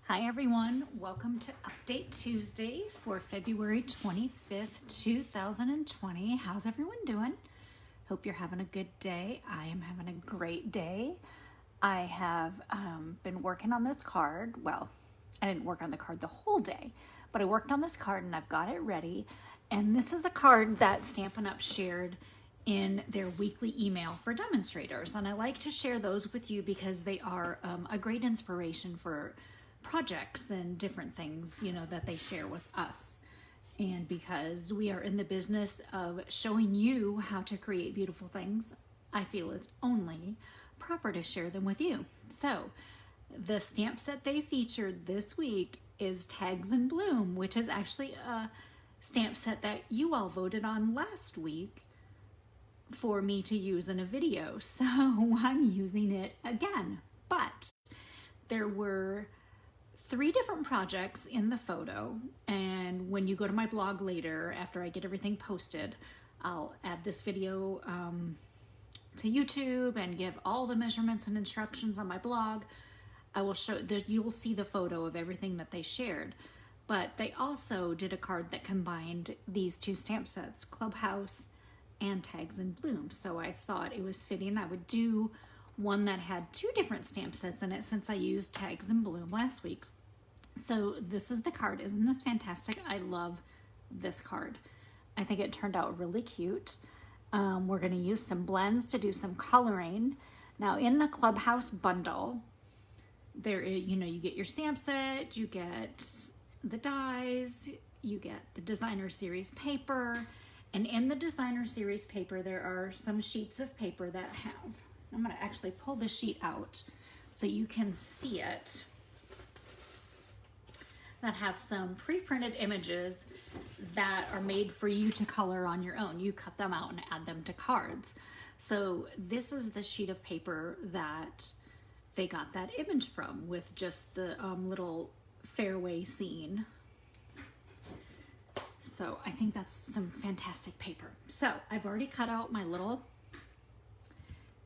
Hi everyone, welcome to Update Tuesday for February 25th, 2020. How's everyone doing? Hope you're having a good day. I am having a great day. I have been working on this card. Well, I didn't work on the card the whole day, but I worked on this card and I've got it ready. And this is a card that Stampin' Up! Shared in their weekly email for demonstrators. And I like to share those with you because they are a great inspiration for projects and different things, that they share with us. And because we are in the business of showing you how to create beautiful things, I feel it's only proper to share them with you. So the stamp set they featured this week is Tags in Bloom, which is actually a stamp set that you all voted on last week for me to use in a video. So I'm using it again. But there were 3 different projects in the photo, and when you go to my blog later, after I get everything posted, I'll add this video to YouTube and give all the measurements and instructions on my blog. I will show that you'll see the photo of everything that they shared. But they also did a card that combined these 2 stamp sets, Clubhouse and Tags in Bloom. So I thought it was fitting I would do one that had 2 different stamp sets in it since I used Tags in Bloom last week. So this is the card. Isn't this fantastic? I love this card. I think it turned out really cute. We're going to use some blends to do some coloring. Now in the Clubhouse bundle, there is, you get your stamp set, you get the dies, you get the designer series paper, and in the designer series paper there are some sheets of paper that have, I'm going to actually pull the sheet out so you can see it, that have some pre-printed images that are made for you to color on your own. You cut them out and add them to cards. So this is the sheet of paper that they got that image from, with just the little fairway scene. So I think that's some fantastic paper. So I've already cut out my little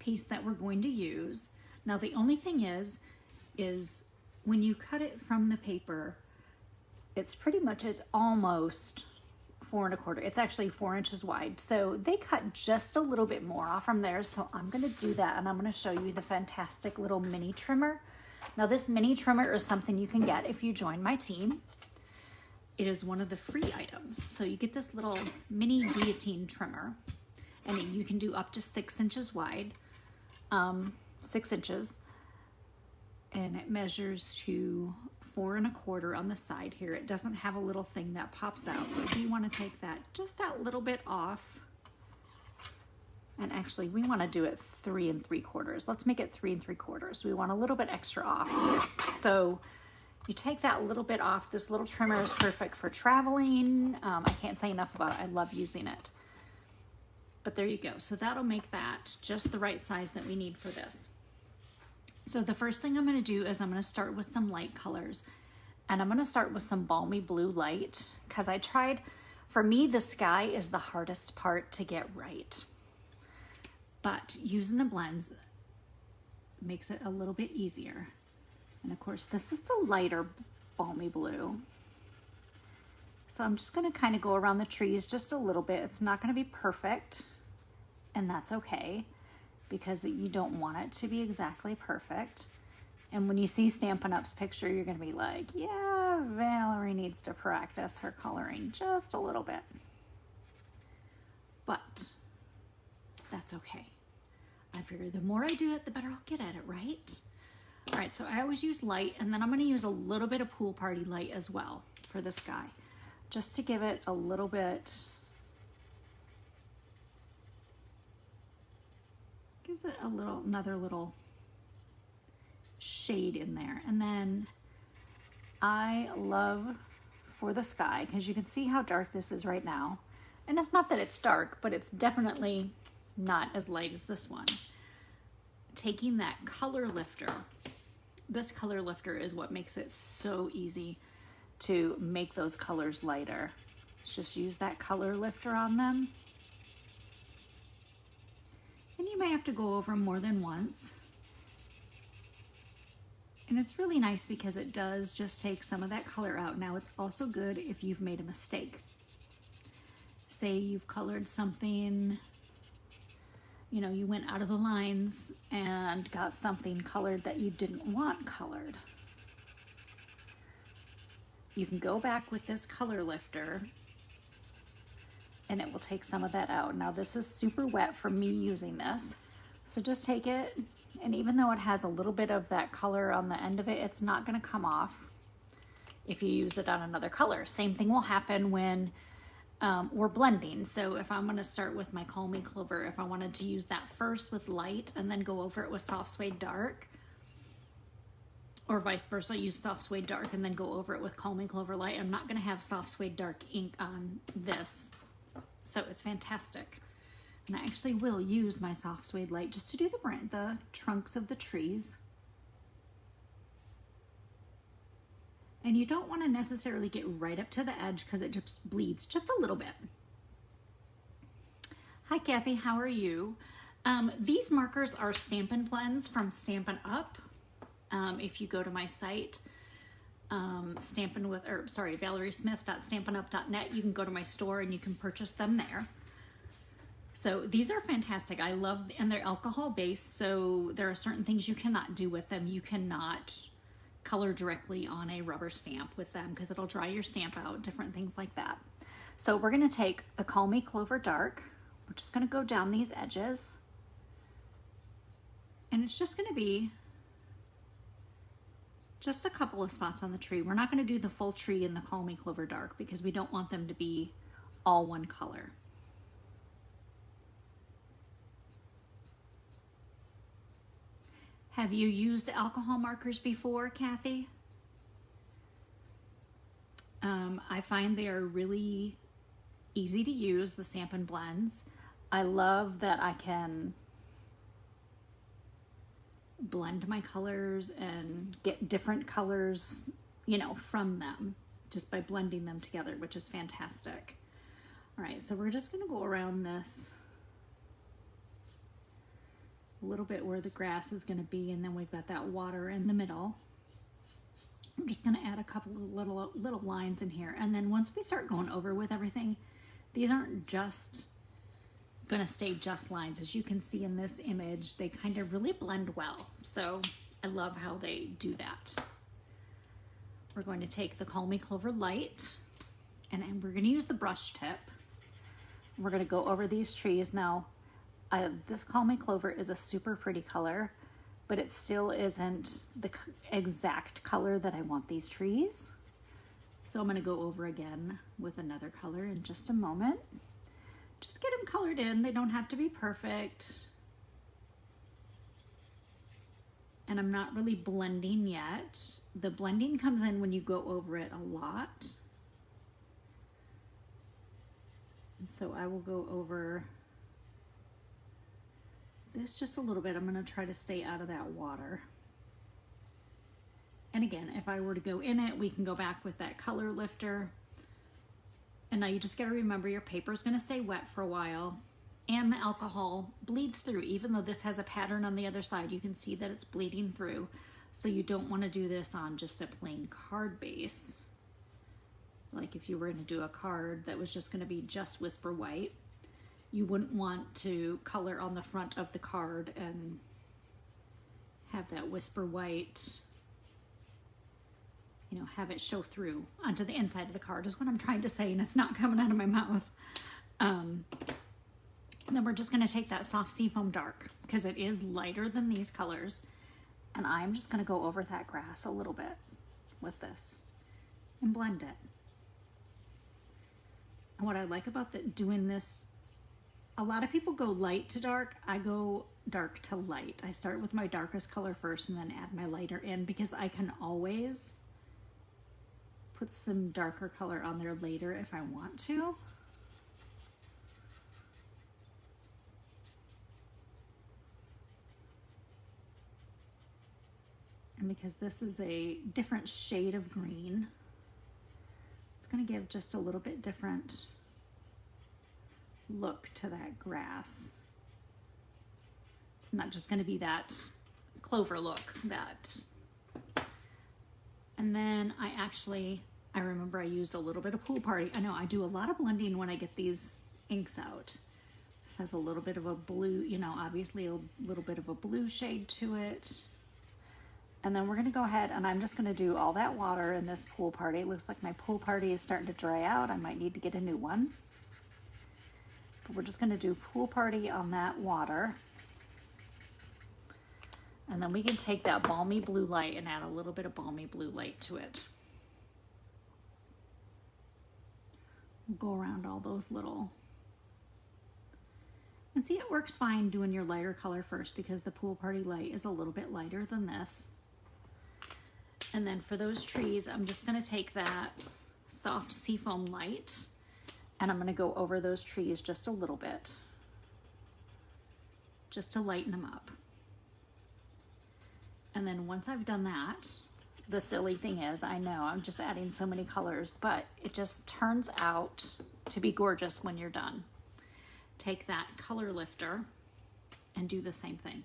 piece that we're going to use. Now the only thing is when you cut it from the paper, it's almost 4 1/4. It's actually 4 inches wide. So they cut just a little bit more off from there. So I'm going to do that, and I'm going to show you the fantastic little mini trimmer. Now this mini trimmer is something you can get if you join my team. It is one of the free items. So you get this little mini guillotine trimmer, and you can do up to 6 inches wide, 6 inches, and it measures to 4 1/4 on the side here. It doesn't have a little thing that pops out. But we want to take just that little bit off. And actually we want to do it 3 3/4. Let's make it 3 3/4. We want a little bit extra off. So you take that little bit off. This little trimmer is perfect for traveling. I can't say enough about it. I love using it. But there you go. So that'll make that just the right size that we need for this. So the first thing I'm going to do is I'm going to start with some light colors. And I'm going to start with some balmy blue light, because for me, the sky is the hardest part to get right. But using the blends makes it a little bit easier. And of course, this is the lighter balmy blue. So I'm just going to kind of go around the trees just a little bit. It's not going to be perfect, and that's okay, because you don't want it to be exactly perfect. And when you see Stampin' Up's picture, you're going to be like, yeah, Valerie needs to practice her coloring just a little bit. But that's okay. I figure the more I do it, the better I'll get at it, right? All right, so I always use light, and then I'm going to use a little bit of pool party light as well for the sky, just to give it a little bit, gives it another little shade in there. And then I love for the sky, because you can see how dark this is right now. And it's not that it's dark, but it's definitely not as light as this one. Taking that color lifter, this color lifter is what makes it so easy to make those colors lighter. Just use that color lifter on them. And you may have to go over more than once. And it's really nice because it does just take some of that color out. Now it's also good if you've made a mistake. Say you've colored something, you know, you went out of the lines and got something colored that you didn't want colored. You can go back with this color lifter and it will take some of that out. Now this is super wet from me using this. So just take it, and even though it has a little bit of that color on the end of it, it's not gonna come off if you use it on another color. Same thing will happen when we're blending. So if I'm gonna start with my Call Me Clover, if I wanted to use that first with light and then go over it with Soft Suede Dark, or vice versa, use Soft Suede Dark and then go over it with Call Me Clover Light, I'm not gonna have Soft Suede Dark ink on this. So it's fantastic. And I actually will use my Soft Suede Light just to do the trunks of the trees. And you don't want to necessarily get right up to the edge because it just bleeds just a little bit. Hi Kathy, how are you? These markers are Stampin' Blends from Stampin' Up. If you go to my site, ValerieSmith.stampinup.net, you can go to my store and you can purchase them there. So these are fantastic. I love, and they're alcohol based, so there are certain things you cannot do with them. You cannot color directly on a rubber stamp with them because it'll dry your stamp out, different things like that. So we're going to take the Call Me Clover Dark. We're just going to go down these edges. And it's just going to be just a couple of spots on the tree. We're not going to do the full tree in the Call Me Clover Dark because we don't want them to be all one color. Have you used alcohol markers before, Kathy? I find they are really easy to use, the Stampin' Blends. I love that I can blend my colors and get different colors, you know, from them just by blending them together, which is fantastic. All right, so we're just gonna go around this a little bit where the grass is gonna be, and then we've got that water in the middle. I'm just gonna add a couple of little lines in here. And then once we start going over with everything, these aren't just gonna stay just lines. As you can see in this image, they kind of really blend well. So I love how they do that. We're going to take the Call Me Clover Light, and we're gonna use the brush tip. We're gonna go over these trees. Now, this Call Me Clover is a super pretty color, but it still isn't the exact color that I want these trees. So I'm gonna go over again with another color in just a moment. Just get them colored in. They don't have to be perfect. And I'm not really blending yet. The blending comes in when you go over it a lot. And so I will go over this just a little bit. I'm going to try to stay out of that water. And again, if I were to go in it, we can go back with that color lifter. And now you just got to remember your paper is going to stay wet for a while, and the alcohol bleeds through. Even though this has a pattern on the other side, you can see that it's bleeding through. So you don't want to do this on just a plain card base. Like if you were going to do a card that was just going to be just Whisper White, you wouldn't want to color on the front of the card and have that Whisper White, you know, have it show through onto the inside of the card is what I'm trying to say, and it's not coming out of my mouth. And then we're just going to take that Soft Seafoam Dark because it is lighter than these colors, and I'm just going to go over that grass a little bit with this and blend it. And what I like about doing this, a lot of people go light to dark. I go dark to light. I start with my darkest color first and then add my lighter in because I can always put some darker color on there later if I want to. And because this is a different shade of green, it's going to give just a little bit different look to that grass. It's not just going to be that clover look that actually, I remember I used a little bit of Pool Party. I know I do a lot of blending when I get these inks out. This has a little bit of a blue, you know, obviously a little bit of a blue shade to it. And then we're gonna go ahead and I'm just gonna do all that water in this Pool Party. It looks like my Pool Party is starting to dry out. I might need to get a new one. But we're just gonna do Pool Party on that water. And then we can take that Balmy Blue Light and add a little bit of Balmy Blue Light to it. Go around all those little, and see, it works fine doing your lighter color first because the Pool Party light is a little bit lighter than this. And then for those trees, I'm just gonna take that soft seafoam light and I'm gonna go over those trees just a little bit, just to lighten them up. And then once I've done that, the silly thing is, I know I'm just adding so many colors, but it just turns out to be gorgeous when you're done. Take that color lifter and do the same thing.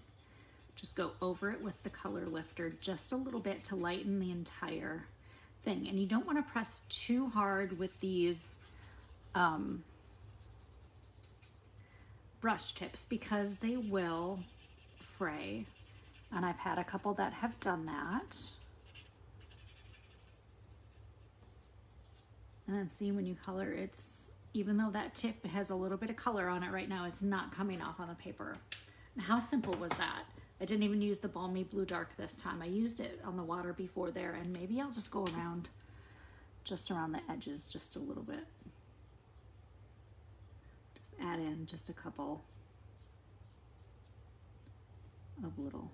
Just go over it with the color lifter just a little bit to lighten the entire thing. And you don't want to press too hard with these brush tips because they will fray. And I've had a couple that have done that. And then see, when you color, it's, even though that tip has a little bit of color on it right now, it's not coming off on the paper. And how simple was that? I didn't even use the Balmy Blue Dark this time. I used it on the water before there, and maybe I'll just go around, just around the edges just a little bit. Just add in just a couple of little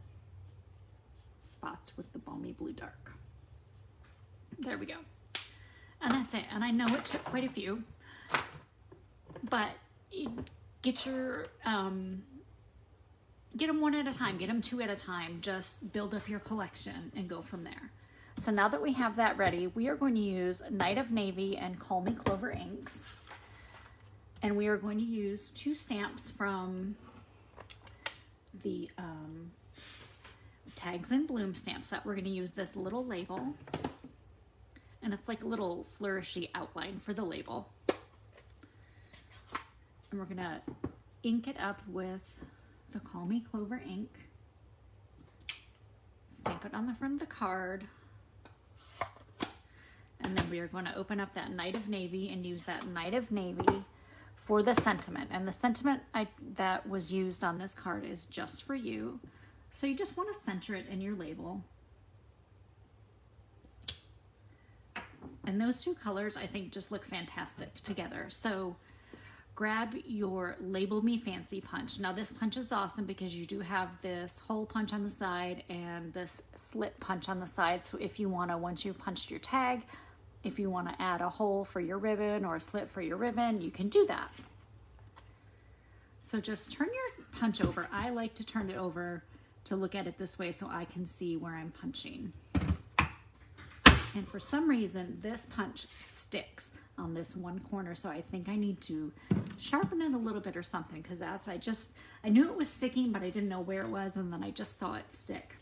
spots with the Balmy Blue Dark. There we go. And that's it. And I know it took quite a few, but get your, get them one at a time, get them two at a time, just build up your collection and go from there. So now that we have that ready, we are going to use Night of Navy and Call Me Clover inks. And we are going to use 2 stamps from the Tags and Bloom stamps that we're going to use this little label. And it's like a little flourishy outline for the label. And we're gonna ink it up with the Call Me Clover ink. Stamp it on the front of the card. And then we are going to open up that Night of Navy and use that Night of Navy for the sentiment. And the sentiment that was used on this card is just for you. So you just want to center it in your label. And those 2 colors, I think, just look fantastic together. So grab your Label Me Fancy punch. Now this punch is awesome because you do have this hole punch on the side and this slit punch on the side. So if you want to, once you've punched your tag, if you want to add a hole for your ribbon or a slit for your ribbon, you can do that. So just turn your punch over. I like to turn it over to look at it this way so I can see where I'm punching. And for some reason, this punch sticks on this one corner. So I think I need to sharpen it a little bit or something, because that's, I knew it was sticking, but I didn't know where it was. And then I just saw it stick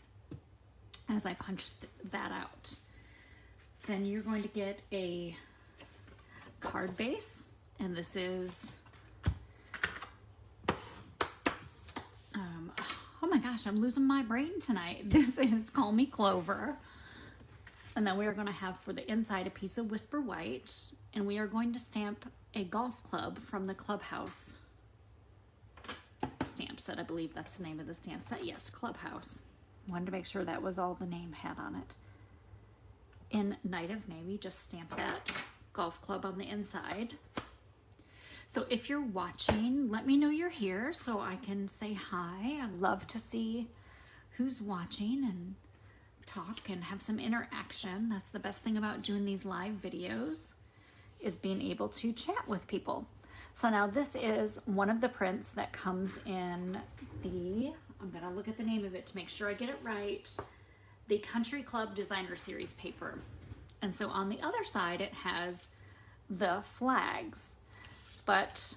as I punched that out. Then you're going to get a card base. And this is, oh my gosh, I'm losing my brain tonight. This is Call Me Clover. And then we are going to have for the inside a piece of Whisper White, and we are going to stamp a golf club from the Clubhouse stamp set. I believe that's the name of the stamp set. Yes, Clubhouse. Wanted to make sure that was all the name had on it. In Night of Navy, just stamp that golf club on the inside. So if you're watching, let me know you're here so I can say hi. I'd love to see who's watching and talk and have some interaction. That's the best thing about doing these live videos, is being able to chat with people. So now this is one of the prints that comes in the, I'm gonna look at the name of it to make sure I get it right, the Country Club Designer Series paper. And so on the other side it has the flags, but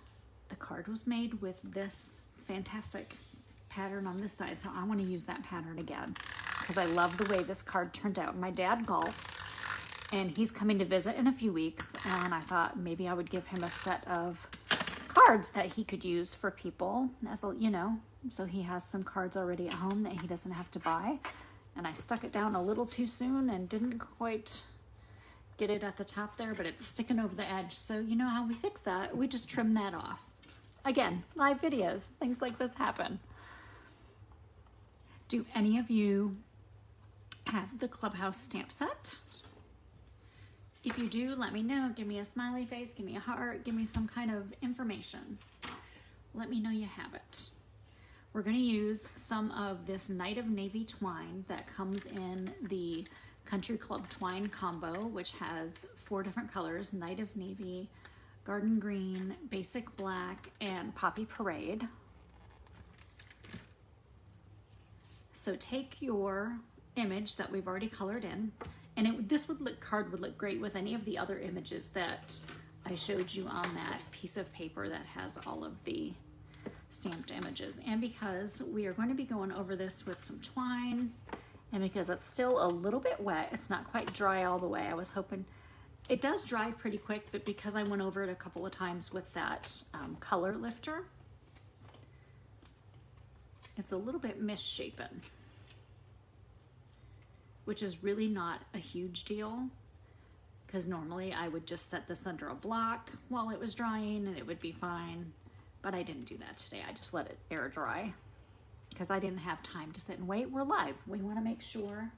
the card was made with this fantastic pattern on this side, so I want to use that pattern again because I love the way this card turned out. My dad golfs, and he's coming to visit in a few weeks, and I thought maybe I would give him a set of cards that he could use for people, as a, you know, so he has some cards already at home that he doesn't have to buy. And I stuck it down a little too soon and didn't quite get it at the top there, but it's sticking over the edge. So you know how we fix that? We just trim that off. Again, live videos, things like this happen. Do any of you have the Clubhouse stamp set? If you do, let me know. Give me a smiley face, give me a heart, give me some kind of information. Let me know you have it. We're going to use some of this Night of Navy twine that comes in the Country Club twine combo, which has 4 different colors: Night of Navy, Garden Green, Basic Black, and Poppy Parade. So take your image that we've already colored in, and this card would look great with any of the other images that I showed you on that piece of paper that has all of the stamped images. And because we are going to be going over this with some twine, and because it's still a little bit wet, it's not quite dry all the way. I was hoping it does dry pretty quick, but because I went over it a couple of times with that color lifter, it's a little bit misshapen, which is really not a huge deal, because normally I would just set this under a block while it was drying and it would be fine. But I didn't do that today. I just let it air dry because I didn't have time to sit and wait. We're live. We want to make sure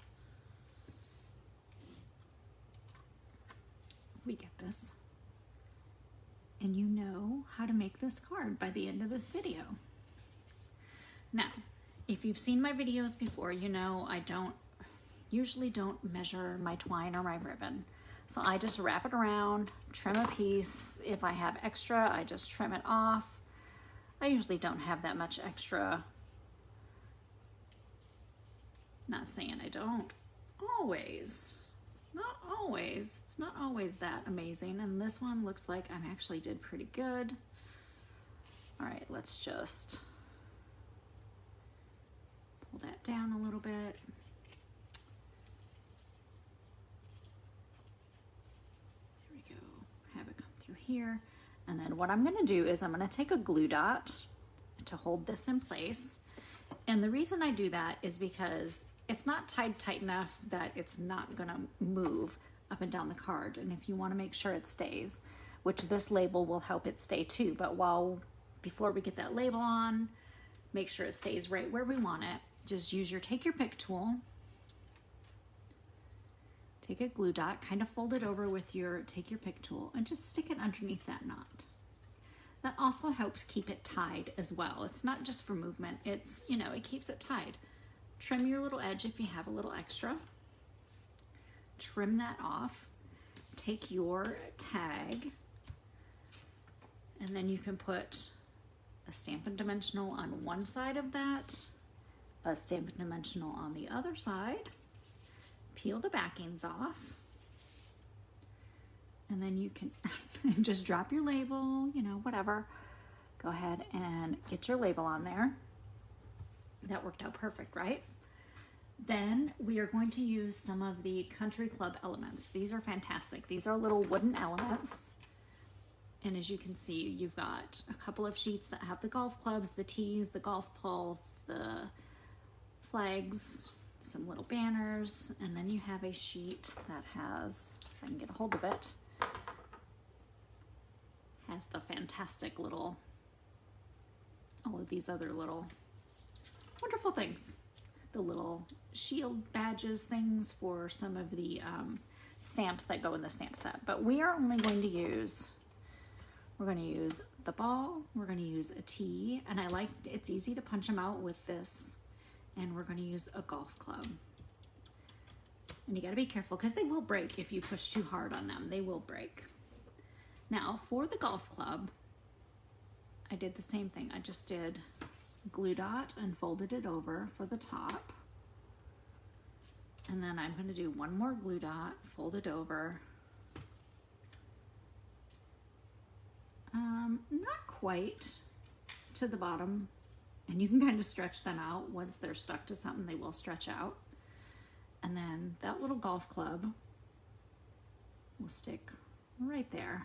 we get this. And you know how to make this card by the end of this video. Now, if you've seen my videos before, you know I usually don't measure my twine or my ribbon. So I just wrap it around, trim a piece. If I have extra, I just trim it off. I usually don't have that much extra. Not saying I don't. Always. Not always. It's not always that amazing. And this one looks like I actually did pretty good. All right, let's just pull that down a little bit. There we go. Have it come through here. And then what I'm going to do is I'm going to take a glue dot to hold this in place. And the reason I do that is because it's not tied tight enough that it's not going to move up and down the card. And if you want to make sure it stays, which this label will help it stay too, but before we get that label on, make sure it stays right where we want it. Just take your pick tool, take a glue dot, kind of fold it over with take your pick tool and just stick it underneath that knot. That also helps keep it tied as well. It's not just for movement, it's, you know, it keeps it tied. Trim your little edge if you have a little extra. Trim that off. Take your tag, and then you can put a Stampin' Dimensional on one side of that, a Stampin' Dimensional on the other side. Peel the backings off, and then you can just drop your label, you know, whatever. Go ahead and get your label on there. That worked out perfect, right? Then we are going to use some of the Country Club elements. These are fantastic. These are little wooden elements. And as you can see, you've got a couple of sheets that have the golf clubs, the tees, the golf poles, the flags, some little banners, and then you have a sheet that has, if I can get a hold of it, has the fantastic little, all of these other little wonderful things. The little shield badges things for some of the stamps that go in the stamp set. But we are only going to use, we're going to use the ball, we're going to use a tee, and it's easy to punch them out with this, and we're going to use a golf club. And you got to be careful because they will break if you push too hard on them. They will break. Now for the golf club, I did the same thing. I just did glue dot and folded it over for the top. And then I'm going to do one more glue dot, fold it over. Not quite to the bottom. And you can kind of stretch them out. Once they're stuck to something, they will stretch out. And then that little golf club, will stick right there.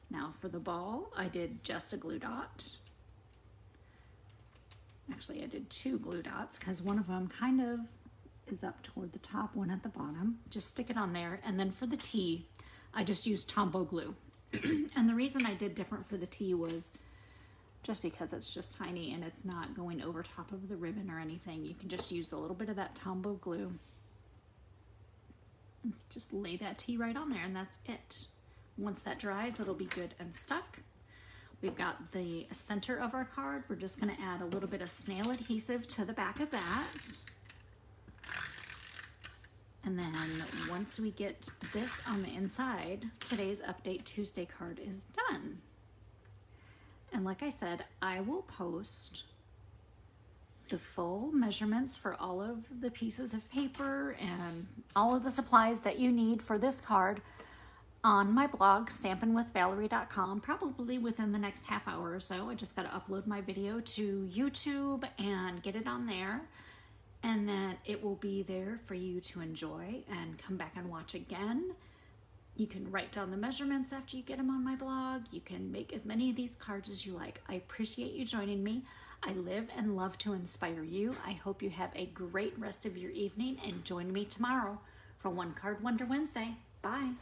Now for the ball, I did just a glue dot. Actually, I did 2 glue dots because one of them kind of is up toward the top, one at the bottom. Just stick it on there. And then for the T, I just used Tombow glue. And the reason I did different for the T was just because it's just tiny and it's not going over top of the ribbon or anything. You can just use a little bit of that Tombow glue and just lay that T right on there, and that's it. Once that dries, it'll be good and stuck. We've got the center of our card. We're just going to add a little bit of snail adhesive to the back of that. And then once we get this on the inside, today's Update Tuesday card is done. And like I said, I will post the full measurements for all of the pieces of paper and all of the supplies that you need for this card on my blog, stampinwithvalerie.com, probably within the next half hour or so. I just got to upload my video to YouTube and get it on there. And then it will be there for you to enjoy and come back and watch again. You can write down the measurements after you get them on my blog. You can make as many of these cards as you like. I appreciate you joining me. I live and love to inspire you. I hope you have a great rest of your evening and join me tomorrow for One Card Wonder Wednesday. Bye.